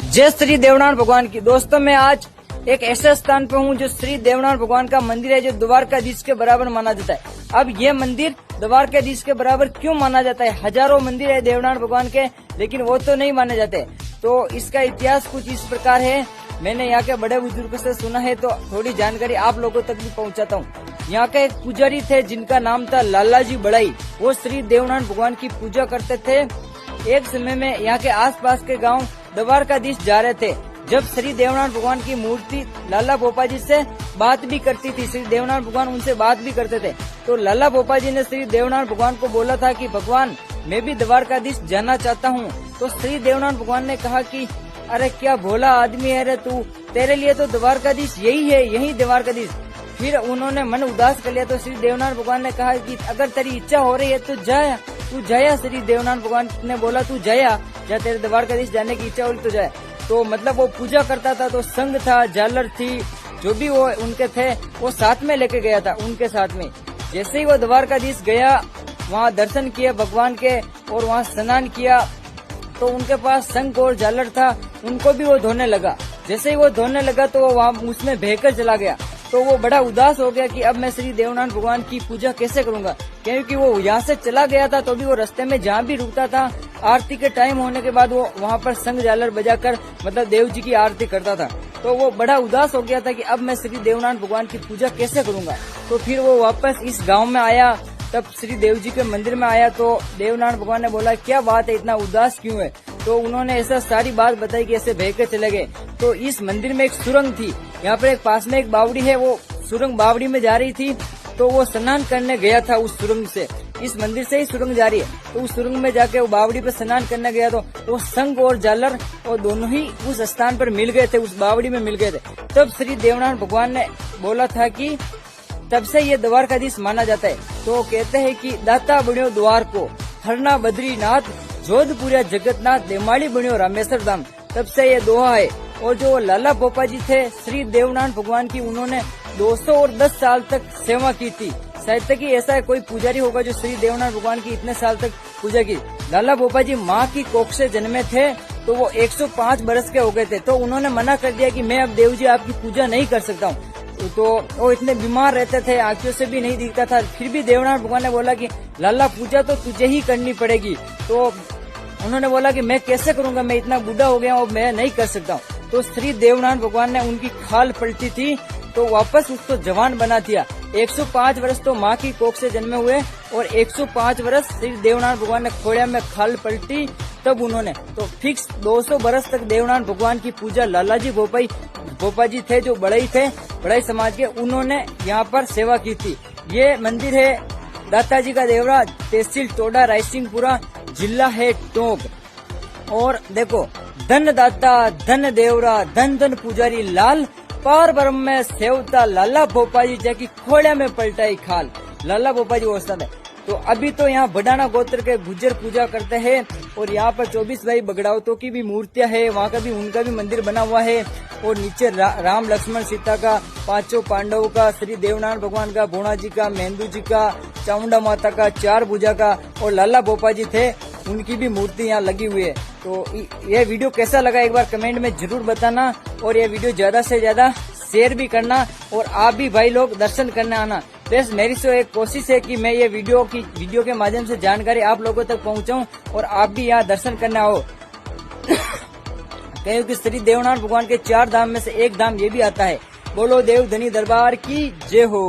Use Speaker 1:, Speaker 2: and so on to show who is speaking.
Speaker 1: जय श्री देवनारायण भगवान की। दोस्तों मैं आज एक ऐसे स्थान पे हूँ जो श्री देवनारायण भगवान का मंदिर है, जो द्वारकाधीश के बराबर माना जाता है। अब ये मंदिर द्वारकाधीश के बराबर क्यों माना जाता है? हजारों मंदिर है देवनारायण भगवान के, लेकिन वो तो नहीं माने जाते। तो इसका इतिहास कुछ इस प्रकार है, मैंने यहाँ के बड़े बुजुर्गों से सुना है, तो थोड़ी जानकारी आप लोगों तक भी पहुँचाता हूँ। यहाँ के एक पुजारी थे जिनका नाम था लालाजी बड़ाई। वो श्री देवनारायण भगवान की पूजा करते थे। एक समय में यहाँ के आसपास के गांव द्वारकाधीश जा रहे थे, जब श्री देवनारायण भगवान की मूर्ति लाला भोपा जी से बात भी करती थी। श्री देवनारायण भगवान उनसे बात भी करते थे। तो लाला भोपा जी ने श्री देवनारायण भगवान को बोला था कि भगवान मैं भी द्वारकाधीश जाना चाहता हूँ। तो श्री देवनारायण भगवान ने कहा कि अरे क्या भोला आदमी है रे तू, तेरे लिए तो द्वारकाधीश यही है, यही द्वारकाधीश। फिर उन्होंने मन उदास कर लिया। तो श्री देवनारायण भगवान ने कहा कि अगर तेरी इच्छा हो रही है तो जाया, तू जाया। श्री देवनारायण भगवान ने बोला तू जाया, जा तेरे द्वारकाधीश जाने की इच्छा हो रही तो जाए। तो मतलब वो पूजा करता था, तो संग था, झालर थी, जो भी वो उनके थे वो साथ में लेके गया था उनके साथ में। जैसे ही वो द्वारकाधीश गया, वहाँ दर्शन किए भगवान के और वहाँ स्नान किया, तो उनके पास संग और झालर था, उनको भी वो धोने लगा। जैसे ही वो धोने लगा तो वो वहाँ उसमें बहकर चला गया। तो वो बड़ा उदास हो गया कि अब मैं श्री देवनारायण भगवान की पूजा कैसे करूंगा, क्योंकि वो यहाँ से चला गया था तो भी वो रास्ते में जहाँ भी रुकता था, आरती के टाइम होने के बाद वो वहाँ पर संग झालर बजाकर मतलब देव जी की आरती करता था। तो वो बड़ा उदास हो गया था कि अब मैं श्री देवनारायण भगवान की पूजा कैसे करूंगा। तो फिर वो वापस इस गाँव में आया, तब श्री देव जी के मंदिर में आया। तो देवनारायण भगवान ने बोला क्या बात है, इतना उदास क्यों है? तो उन्होंने ऐसा सारी बात बताई कि ऐसे बह के चले गए। तो इस मंदिर में एक सुरंग थी, यहाँ पर एक पास में एक बावड़ी है, वो सुरंग बावड़ी में जा रही थी। तो वो स्नान करने गया था उस सुरंग से, इस मंदिर से ही सुरंग जा रही है। तो उस सुरंग में जाके वो बावड़ी पे स्नान करने गया, तो वो संग और झालर और दोनों ही उस स्थान पर मिल गए थे, उस बावड़ी में मिल गए थे। तब श्री देवनारायण भगवान ने बोला था कि तब से ये द्वारकाधीश माना जाता है। तो कहते हैं कि दाता बण्यो द्वार को, हरना बद्रीनाथ, जोधपुरिया जगतनाथ, देमाड़ी बण्यो रामेश्वर धाम। तब से ये दोहा है। और जो लाला भोपा जी थे श्री देवनारायण भगवान की, उन्होंने 210 साल तक सेवा की थी। शायद तक ही ऐसा कोई पुजारी होगा जो श्री देवनारायण भगवान की इतने साल तक पूजा की। लाला भोपा जी माँ की कोख से जन्मे थे, तो वो 105 बरस के हो गए थे। तो उन्होंने मना कर दिया कि मैं अब देव जी आपकी पूजा नहीं कर सकता हूँ। तो वो इतने बीमार रहते थे, आंखों से भी नहीं दिखता था। फिर भी देवनारायण भगवान ने बोला कि लाला पूजा तो तुझे ही करनी पड़ेगी। तो उन्होंने बोला कि मैं कैसे करूंगा, मैं इतना बूढ़ा हो गया हूँ, मैं नहीं कर सकता हूँ। तो श्री देवनारायण भगवान ने उनकी खाल पलटी थी, तो वापस उसको जवान बना दिया। 105 वर्ष तो माँ की कोख से जन्मे हुए और 105 वर्ष श्री देवनारायण भगवान ने खोड़िया में खाल पलटी, तब उन्होंने तो फिक्स 200 वर्ष तक देवनारायण भगवान की पूजा लालाजी भोपा जी थे, जो बड़ाई थे, बड़ाई समाज के, उन्होंने यहाँ पर सेवा की थी। ये मंदिर है दाताजी का देवरा, तहसील टोडा, रायसिंहपुरा, जिला है टोंक। और देखो, धन दाता धन देवरा, धन धन पुजारी लाल, पार ब्रह्म में सेवता लाला भोपा जी, जाकी खोड़िया में पलटाई खाल। लाला भोपा जी है। तो अभी तो यहाँ बडाना गोत्र के गुज्जर पूजा करते हैं, और यहाँ पर 24 भाई बगड़ावतों की भी मूर्तियां है, वहाँ का भी उनका भी मंदिर बना हुआ है। और नीचे राम लक्ष्मण सीता का, पांचों पांडवों का, श्री देवनारायण भगवान का, भोणा जी का, मेहंदू जी का, चामुंडा माता का, चार भुजा का, और लाला भोपा जी थे, उनकी भी मूर्ति यहाँ लगी हुई है। तो ये वीडियो कैसा लगा एक बार कमेंट में जरूर बताना, और ये वीडियो ज्यादा से ज्यादा शेयर भी करना, और आप भी भाई लोग दर्शन करने आना। बस मेरी से एक कोशिश है कि मैं ये वीडियो के माध्यम से जानकारी आप लोगों तक पहुंचाऊं, और आप भी यहाँ दर्शन करने आओ। क्योंकि श्री देवनारायण भगवान के 4 धाम में से एक धाम ये भी आता है। बोलो देव धनी दरबार की जय हो।